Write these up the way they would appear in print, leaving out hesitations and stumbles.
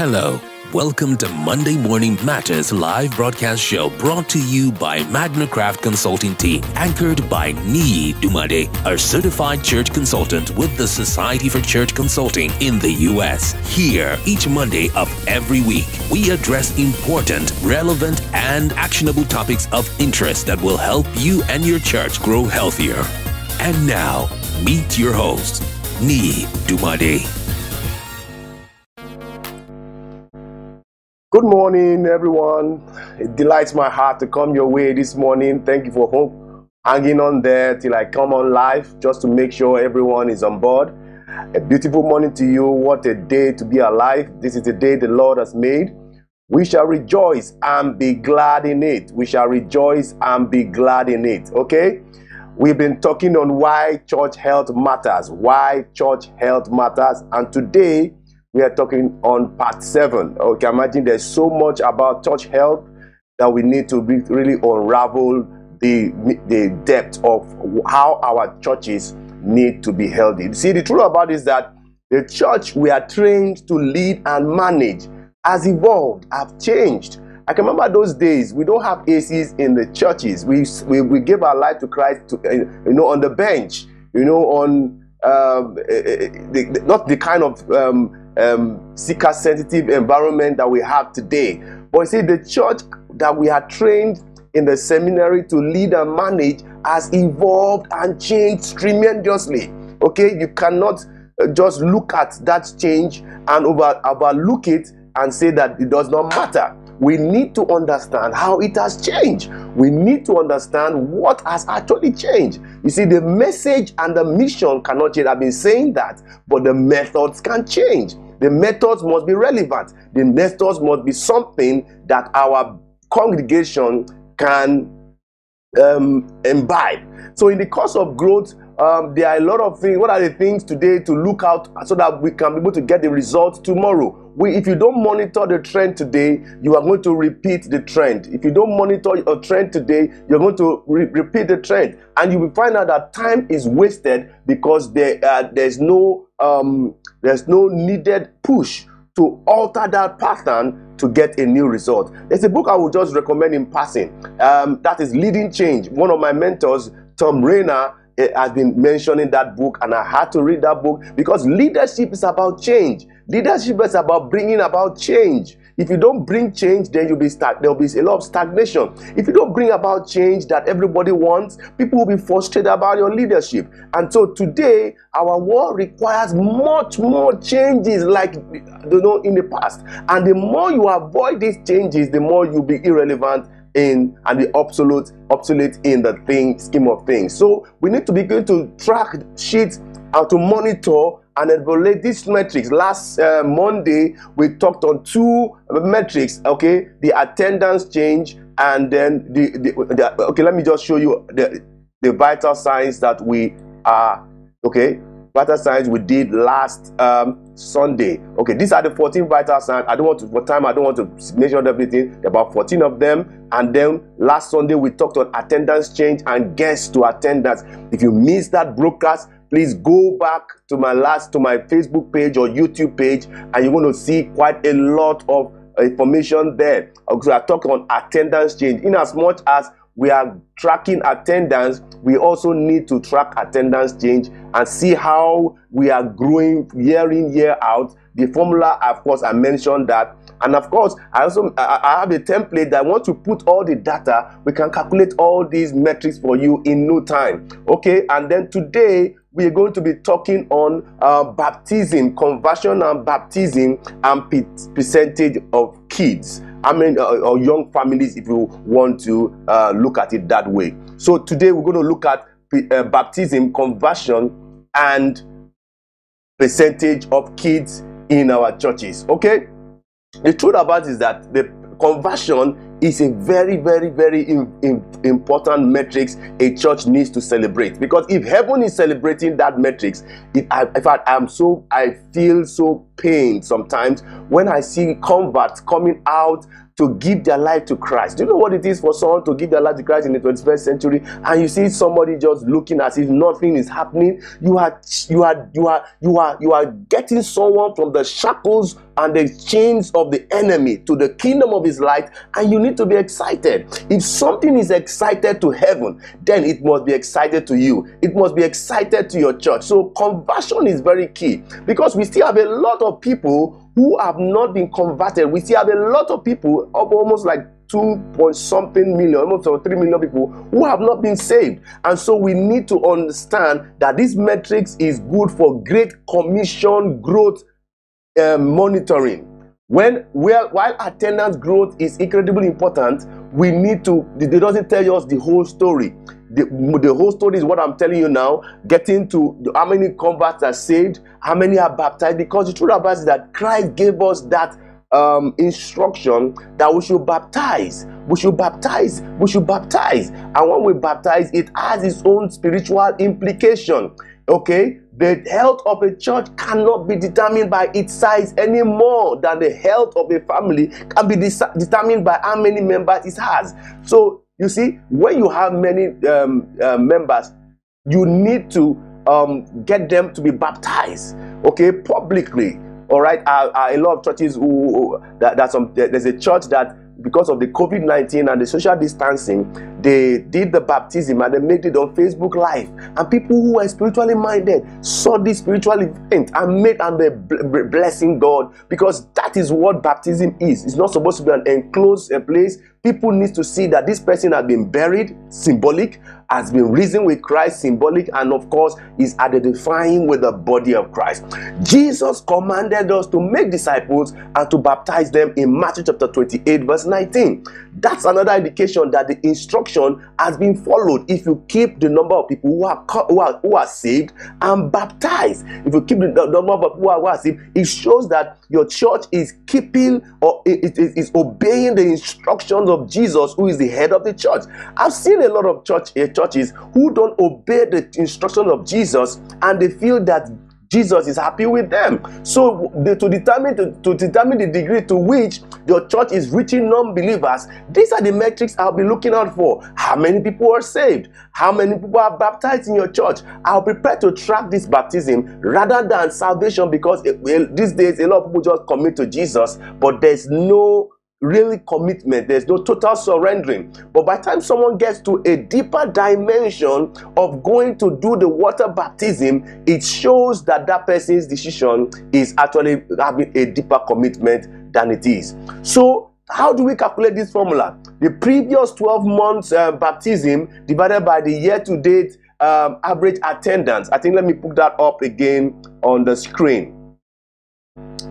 Hello, welcome to Monday Morning Matters live broadcast show brought to you by Magnicraft Consulting Team, anchored by Niyi Dunmade, a certified church consultant with the Society for Church Consulting in the U.S. Here, each Monday of every week, we address important, relevant, and actionable topics of interest that will help you and your church grow healthier. And now, meet your host, Niyi Dunmade. Good morning, everyone. It delights my heart to come your way this morning. Thank you for hanging on there till I come on live, just to make sure everyone is on board. A beautiful morning to you. What a day to be alive. This is the day the Lord has made. We shall rejoice and be glad in it. We shall rejoice and be glad in it. Okay? We've been talking on why church health matters. Why church health matters. And today, we are talking on part 7. Okay, imagine there's so much about church health that we need to really unravel the depth of how our churches need to be healthy. See, the truth about it is that the church we are trained to lead and manage has evolved, have changed. I can remember those days. We don't have ACs in the churches. We gave our life to Christ, on the bench, on not the kind of seeker-sensitive environment that we have today. But you see, the church that we are trained in the seminary to lead and manage has evolved and changed tremendously. Okay, you cannot just look at that change and overlook it and say that it does not matter. We need to understand how it has changed. We need to understand what has actually changed. You see, the message and the mission cannot change. I've been saying that, but the methods can change. The methods must be relevant. The methods must be something that our congregation can imbibe. So in the course of growth, there are a lot of things. What are the things today to look out so that we can be able to get the results tomorrow? If you don't monitor the trend today, you are going to repeat the trend. If you don't monitor a trend today, you're going to repeat the trend. And you will find out that time is wasted because there's no needed push to alter that pattern to get a new result. There's a book I would just recommend in passing. That is Leading Change. One of my mentors, Tom Rainer, has been mentioning that book, and I had to read that book because leadership is about change. Leadership is about bringing about change. If you don't bring change, then there'll be a lot of stagnation. If you don't bring about change that everybody wants, people will be frustrated about your leadership. And so today, our world requires much more changes like in the past. And the more you avoid these changes, the more you'll be irrelevant and be obsolete in the scheme of things. So we need to begin to track sheets and to monitor and evaluate these metrics. Last Monday, we talked on 2 metrics, okay? The attendance change and then okay, let me just show you the vital signs that we are, okay? Vital signs we did last Sunday. Okay, these are the 14 vital signs. I don't want to measure everything. There are about 14 of them. And then last Sunday, we talked on attendance change and guests to attendance. If you missed that broadcast, please go back to my Facebook page or YouTube page, and you're going to see quite a lot of information there. So I talked on attendance change. In as much as we are tracking attendance, we also need to track attendance change and see how we are growing year in, year out. The formula, of course, I mentioned that. And of course, I have a template that once you put all the data, we can calculate all these metrics for you in no time. Okay, and then today, we are going to be talking on baptism, conversion and baptism, and percentage of kids. Or young families, if you want to look at it that way. So today we're going to look at baptism, conversion, and percentage of kids in our churches. Okay? The truth about it is that the conversion is a very, very, very important metrics a church needs to celebrate. Because if heaven is celebrating that metrics, I feel so pained sometimes when I see converts coming out to give their life to Christ. Do you know what it is for someone to give their life to Christ in the 21st century, and you see somebody just looking as if nothing is happening? You are getting someone from the shackles and the chains of the enemy to the kingdom of his light, and you need to be excited. If something is excited to heaven, then it must be excited to you. It must be excited to your church. So conversion is very key, because we still have a lot of people who have not been converted. We still have a lot of people, almost like 2.something million, almost 3 million people who have not been saved. And so we need to understand that this metrics is good for Great Commission growth monitoring. While attendance growth is incredibly important, we need to, it doesn't tell us the whole story. The whole story is what I'm telling you now, getting to how many converts are saved, how many are baptized, because the truth about it is that Christ gave us that instruction that we should baptize. We should baptize. And when we baptize, it has its own spiritual implication. Okay? The health of a church cannot be determined by its size any more than the health of a family can be determined by how many members it has. So you see, when you have many members, you need to get them to be baptized, okay, publicly. All right, a lot of churches there's a church that, because of the COVID-19 and the social distancing, they did the baptism and they made it on Facebook Live. And people who were spiritually minded saw this spiritual event and they're blessing God, because that is what baptism is. It's not supposed to be an enclosed place. People need to see that this person has been buried, symbolic, has been risen with Christ, symbolic, and of course is identifying with the body of Christ. Jesus commanded us to make disciples and to baptize them in Matthew chapter 28 verse 19. That's another indication that the instruction has been followed. If you keep the number of people who are saved and baptized, if you keep the number of people who are saved, it shows that your church is keeping or it is obeying the instructions of Jesus, who is the head of the church. I've seen a lot of churches who don't obey the instructions of Jesus, and they feel that Jesus is happy with them. So to determine the degree to which your church is reaching non-believers, these are the metrics I'll be looking out for. How many people are saved? How many people are baptized in your church? I'll prepare to track this baptism rather than salvation, because these days a lot of people just commit to Jesus, but there's no really commitment, there's no total surrendering. But by the time someone gets to a deeper dimension of going to do the water baptism, it shows that that person's decision is actually having a deeper commitment than it is. So how do we calculate this formula? The previous 12 months baptism divided by the year-to-date average attendance. I think let me put that up again on the screen.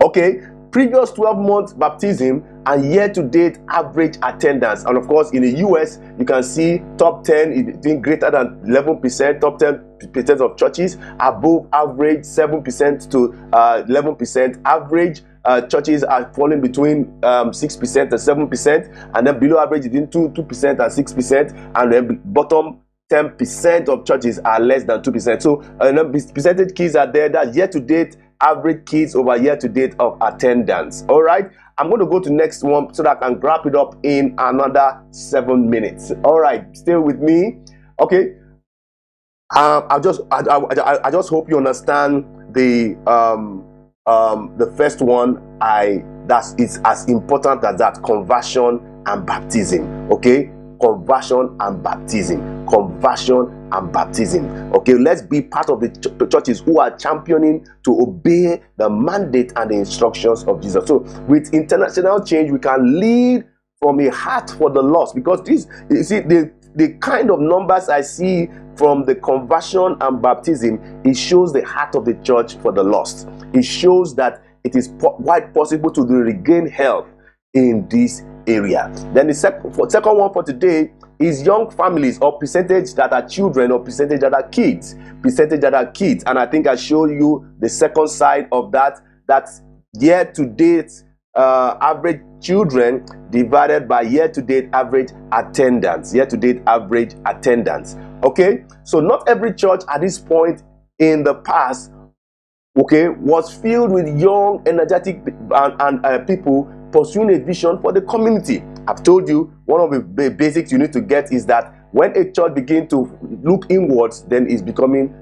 Okay, previous 12 months baptism and year-to-date average attendance. And of course, in the US, you can see top 10 is greater than 11%, top 10% of churches above average 7% to 11%. Average churches are falling between 6% and 7%, and then below average between 2% and 6%, and then bottom 10% of churches are less than 2%. So percentage keys are there. That year-to-date average kids over year-to-date of attendance. All right, I'm going to go to next one so that I can wrap it up in another 7 minutes. All right, stay with me. Okay, I just hope you understand the first one. That is as important as that: conversion and baptism. Okay, conversion and baptism, conversion and baptism. Okay, let's be part of the churches who are championing to obey the mandate and the instructions of Jesus. So with international change, we can lead from a heart for the lost, because this, you see, the kind of numbers I see from the conversion and baptism, it shows the heart of the church for the lost. It shows that it is quite possible to regain health in this area. Then the second one for today is young families, or percentage that are children, or percentage that are kids. Percentage that are kids. And I think I showed you the second side of that. That's year-to-date average children divided by year-to-date average attendance. Year-to-date average attendance. Okay, so not every church at this point in the past, okay, was filled with young, energetic and people pursuing a vision for the community. I've told you one of the basics you need to get is that when a church begins to look inwards, then it's becoming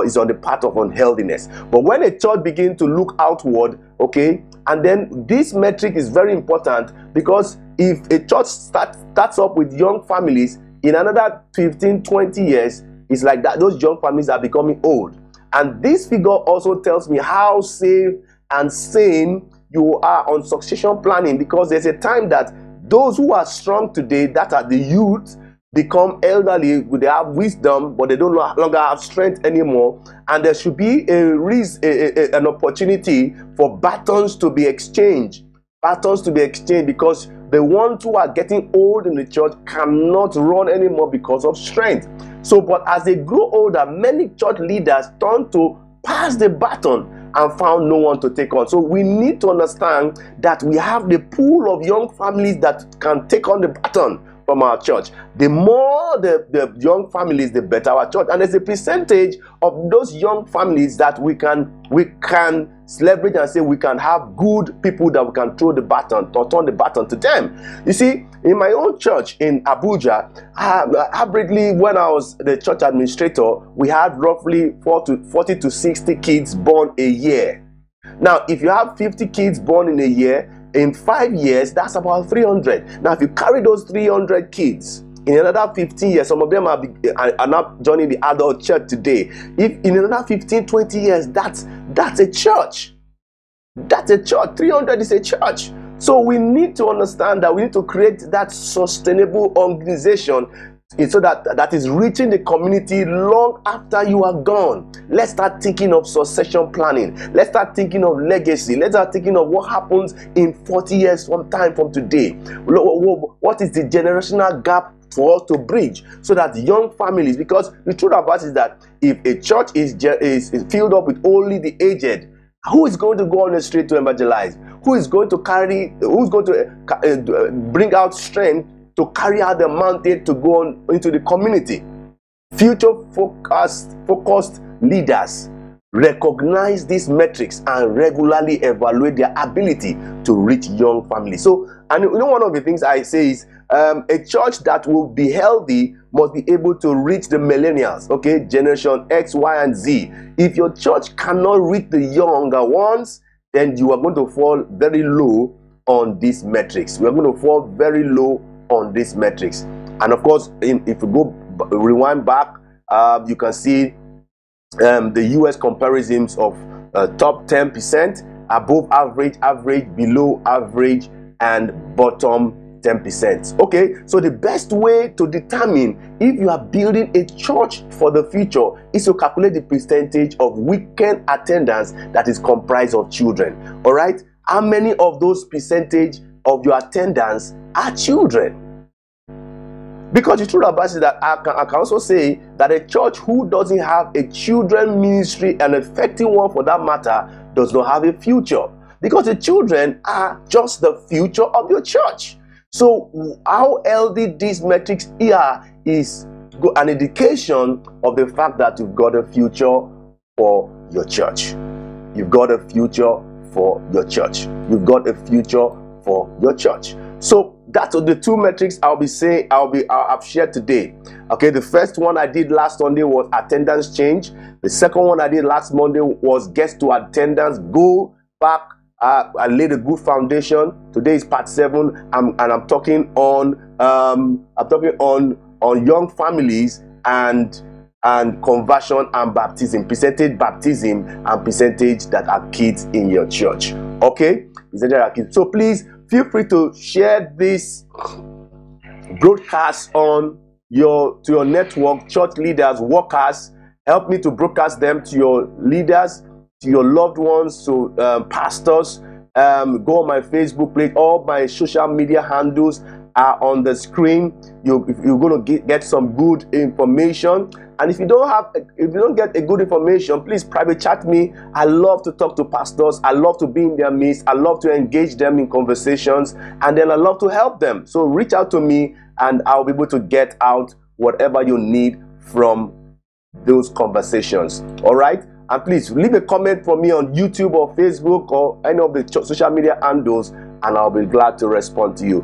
is on the path of unhealthiness. But when a church begins to look outward, okay, and then this metric is very important, because if a church starts up with young families, in another 15-20 years, it's like that those young families are becoming old. And this figure also tells me how safe and sane you are on succession planning, because there's a time that those who are strong today, that are the youth, become elderly. They have wisdom, but they don't longer have strength anymore, and there should be an opportunity for batons to be exchanged. Because the ones who are getting old in the church cannot run anymore because of strength. So, but as they grow older, many church leaders turn to pass the baton and found no one to take on. So we need to understand that we have the pool of young families that can take on the baton from our church. The more the young families, the better our church. And there's a percentage of those young families that we can celebrate and say we can have good people that we can throw the baton or turn the baton to them. You see, in my own church in Abuja, averagely when I was the church administrator, we had roughly 40 to 60 kids born a year. Now, if you have 50 kids born in a year, in 5 years, that's about 300. Now, if you carry those 300 kids in another 15 years, some of them are not joining the adult church today. If in another 15-20 years, that's a church. That's a church. 300 is a church. So we need to understand that we need to create that sustainable organization so that is reaching the community long after you are gone. Let's start thinking of succession planning. Let's start thinking of legacy. Let's start thinking of what happens in 40 years from today. What is the generational gap for us to bridge so that young families, because the truth about it is that if a church is filled up with only the aged, who is going to go on the street to evangelize? Who's going to bring out strength to carry out the mandate to go on into the community? Future focused leaders recognize these metrics and regularly evaluate their ability to reach young families. So, and you know, one of the things I say is a church that will be healthy must be able to reach the millennials, okay, generation X, Y, and Z. If your church cannot reach the younger ones, then you are going to fall very low on these metrics. We are going to fall very low on these metrics. And of course, if you rewind back, you can see the US comparisons of top 10%, above average, below average, and bottom 10%. Okay, so the best way to determine if you are building a church for the future is to calculate the percentage of weekend attendance that is comprised of children. All right, how many of those percentage of your attendance are children? Because the truth about it is that I can also say that a church who doesn't have a children ministry, an effective one for that matter, does not have a future. Because the children are just the future of your church. So how healthy these metrics here is an indication of the fact that you've got a future for your church. You've got a future for your church. You've got a future for your church. So that's the two metrics I've shared today. Okay, the first one I did last Sunday was attendance change. The second one I did last Monday was guest to attendance. Go back. I laid a good foundation. Today is part 7, and I'm talking on young families and conversion and baptism, percentage baptism and percentage that are kids in your church. Okay, percentage are kids. So please feel free to share this broadcast to your network, church leaders, workers. Help me to broadcast them to your leaders, to your loved ones, to pastors. Go on my Facebook page. All my social media handles are on the screen. You're going to get some good information. And if you don't get a good information, please private chat me. I love to talk to pastors. I love to be in their midst. I love to engage them in conversations, and then I love to help them. So reach out to me, and I'll be able to get out whatever you need from those conversations. All right. And please leave a comment for me on YouTube or Facebook or any of the social media handles, and I'll be glad to respond to you.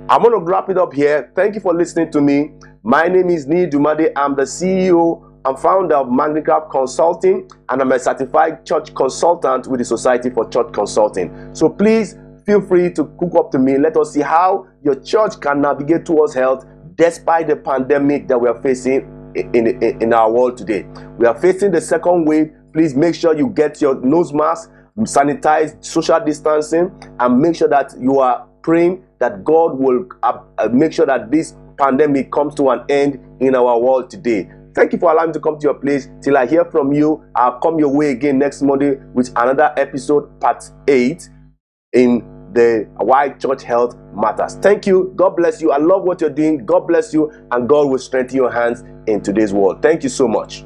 I'm going to wrap it up here. Thank you for listening to me. My name is Niyi Dunmade. I'm the CEO and founder of Magnicraft Consulting, and I'm a certified church consultant with the Society for Church Consulting. So please feel free to hook up to me. Let us see how your church can navigate towards health despite the pandemic that we are facing in our world today. We are facing the second wave. Please make sure you get your nose mask, sanitize, social distancing, and make sure that you are praying that God will make sure that this pandemic comes to an end in our world today. Thank you for allowing me to come to your place. Till I hear from you, I'll come your way again next Monday with another episode, part 8, in the Why Church Health Matters. Thank you. God bless you. I love what you're doing. God bless you, and God will strengthen your hands in today's world. Thank you so much.